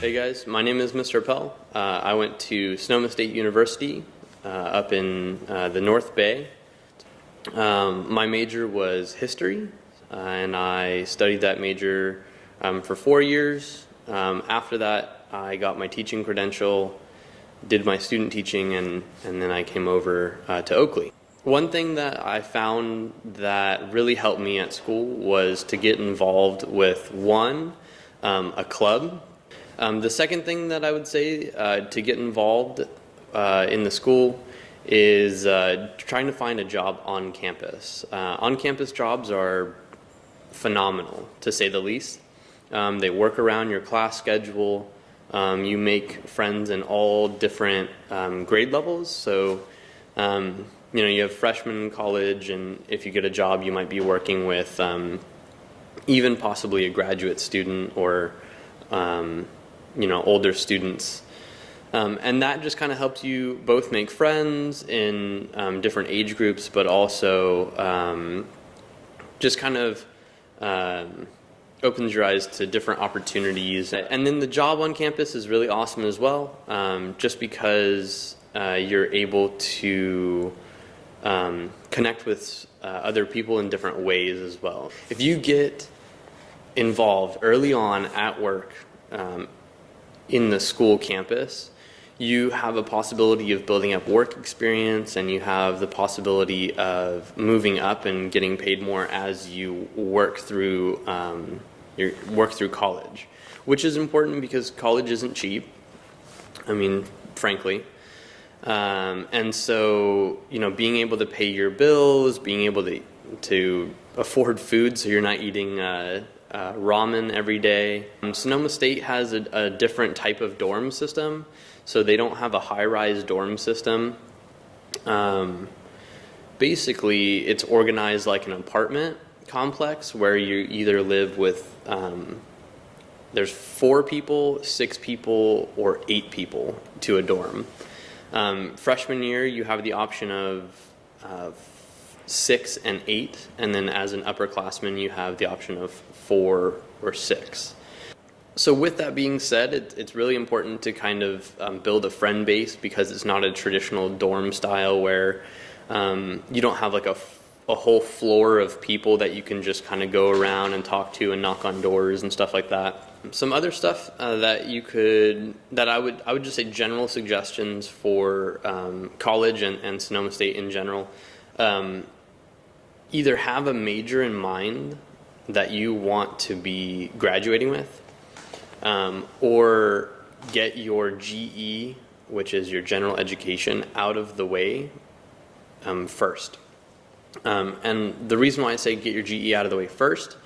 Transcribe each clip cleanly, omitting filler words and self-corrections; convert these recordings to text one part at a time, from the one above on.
Hey guys, my name is Mr. Apel. I went to Sonoma State University up in the North Bay. My major was history, and I studied that major for 4 years. After that, I got my teaching credential, did my student teaching, and then I came over to Oakley. One thing that I found that really helped me at school was to get involved with a club. The second thing that I would say to get involved in the school is trying to find a job on campus. On-campus jobs are phenomenal, to say the least. They work around your class schedule. You make friends in all different grade levels. So, you have freshmen in college, and if you get a job, you might be working with even possibly a graduate student or older students. And that just kind of helps you both make friends in different age groups, but also just kind of opens your eyes to different opportunities. And then the job on campus is really awesome as well, just because you're able to connect with other people in different ways as well. If you get involved early on at work in the school campus, you have a possibility of building up work experience, and you have the possibility of moving up and getting paid more as you work through college, which is important because college isn't cheap. I mean, frankly. And so, being able to pay your bills, being able to afford food so you're not eating ramen every day. Sonoma State has a different type of dorm system, so they don't have a high-rise dorm system. Basically, it's organized like an apartment complex where you either live with, there's 4 people, 6 people, or 8 people to a dorm. Freshman year, you have the option of 6 and 8, and then as an upperclassman, you have the option of 4 or 6. So with that being said, it's really important to kind of build a friend base, because it's not a traditional dorm style where you don't have like a whole floor of people that you can just kind of go around and talk to and knock on doors and stuff like that. Some other stuff that I would just say general suggestions for college and Sonoma State in general. Either have a major in mind that you want to be graduating with, or get your GE, which is your general education, out of the way first. And the reason why I say get your GE out of the way first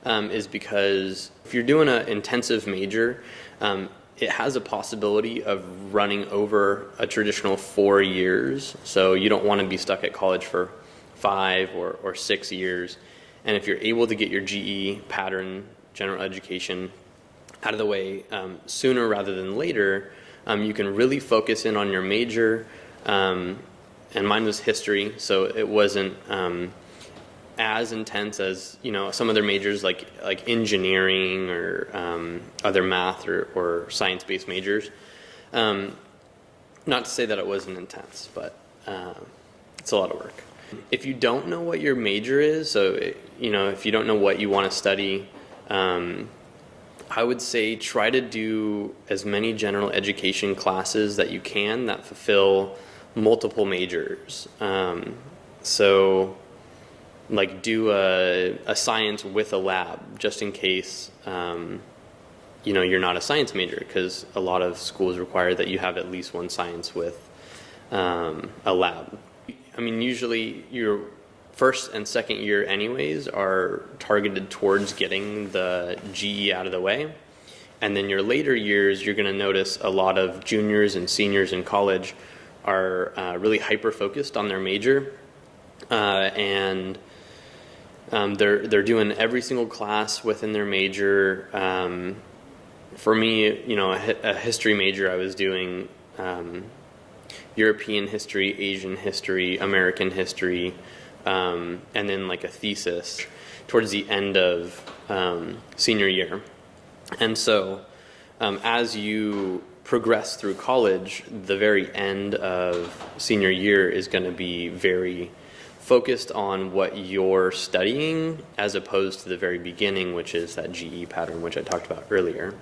is because if you're doing an intensive major, it has a possibility of running over a traditional 4 years. So you don't want to be stuck at college for 5 or 6 years. And if you're able to get your GE pattern, general education, out of the way sooner rather than later, you can really focus in on your major. And mine was history, so it wasn't as intense as some other majors like engineering or other math or science-based majors. Not to say that it wasn't intense, but it's a lot of work. If you don't know what your major is, so if you don't know what you want to study, I would say try to do as many general education classes that you can that fulfill multiple majors. So like do a science with a lab, just in case you're not a science major, because a lot of schools require that you have at least one science with a lab. I mean, usually your first and second year anyways are targeted towards getting the GE out of the way. And then your later years, you're going to notice a lot of juniors and seniors in college are really hyper-focused on their major. And they're doing every single class within their major. For me, a history major, I was doing European history, Asian history, American history, and then like a thesis towards the end of senior year. And so as you progress through college, the very end of senior year is going to be very focused on what you're studying as opposed to the very beginning, which is that GE pattern, which I talked about earlier.